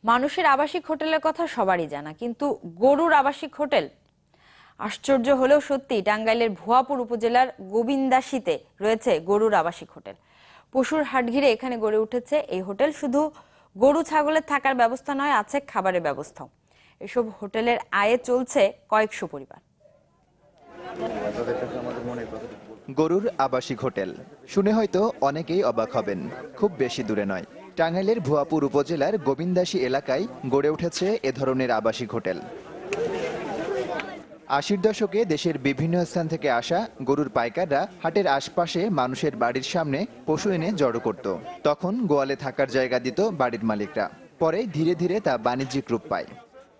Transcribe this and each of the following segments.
মানুষের আবাসিক হোটেলের কথা সবারই জানা, কিন্তু গরুর আবাসিক হোটেল? আশ্চর্য হলেও সত্যি, টাঙ্গাইলের ভুয়াপুর উপজেলার গোবিন্দাসীতে রয়েছে গরুর আবাসিক হোটেল। পশুর হাট ঘিরে এখানে গড়ে উঠেছে এই হোটেল। শুধু গরু ছাগলের থাকার ব্যবস্থা নয়, আছে খাবারের ব্যবস্থাও। এসব হোটেলের আয়ে চলছে কয়েকশো পরিবার। গরুর আবাসিক হোটেল শুনে হয়তো অনেকেই অবাক হবেন। খুব বেশি দূরে নয়, টাঙ্গাইলের ভুয়াপুর উপজেলার গোবিন্দাসী এলাকায় গড়ে উঠেছে এ ধরনের আবাসিক হোটেল। ৮০-র দশকে দেশের বিভিন্ন স্থান থেকে আসা গরুর পাইকাররা হাটের আশপাশে মানুষের বাড়ির সামনে পশু এনে জড়ো করত। তখন গোয়ালে থাকার জায়গা দিত বাড়ির মালিকরা। পরে ধীরে ধীরে তা বাণিজ্যিক রূপ পায়।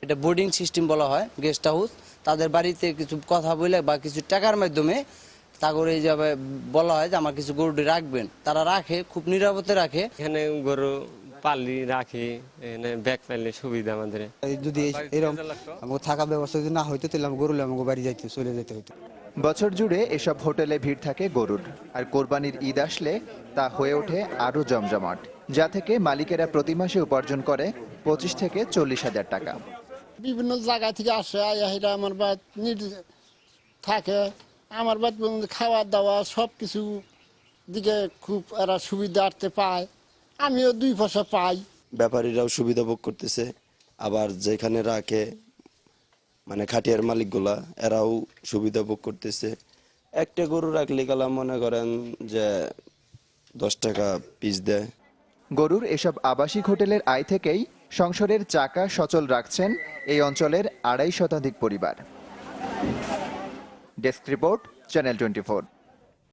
এটা বোর্ডিং সিস্টেম বলা হয়, গেস্ট হাউস। তাদের বাড়িতে কিছু কথা বলে বা কিছু টাকার মাধ্যমে তাগরে যাবে বলা হয় যে আমার কিছু গরু রাখবেন, তারা রাখে, খুব নিরাপদে রাখে। এখানে গরু পালি রাখি, ব্যাগ পাইলে সুবিধা আমাদের। যদি এরকম আমাকে থাকা ব্যবস্থা যদি না হইতো তাহলে গরু আমাকে বাড়ি যাইতে চলে যেতে হইতো। বছর জুড়ে এসব হোটেলে ভিড় থাকে গরুর, আর কোরবানির ঈদ আসলে তা হয়ে ওঠে আরো জমজমাট, যা থেকে মালিকেরা প্রতি মাসে উপার্জন করে 25 থেকে 40 হাজার টাকা। বিভিন্ন জায়গা থেকে আসে, এরা আমার বাদ থাকে, আমার বাদ খাওয়া দাওয়া সব কিছু দিকে খুব এরা সুবিধার্থে পায়, আমিও 2 পয়সা পাই। ব্যাপারীরাও সুবিধা ভোগ করতেছে, আবার যেখানে রাখে মানে খাটিয়ার মালিকগুলা এরাও সুবিধা ভোগ করতেছে। একটা গরু রাখলে গেলা মনে করেন যে 10 টাকা পিস দেয়। গরুর এসব আবাসিক হোটেলের আয় থেকেই সংসারের চাকা সচল রাখছেন এই অঞ্চলের 2.5 শতাধিক পরিবার। Desk report, channel 24।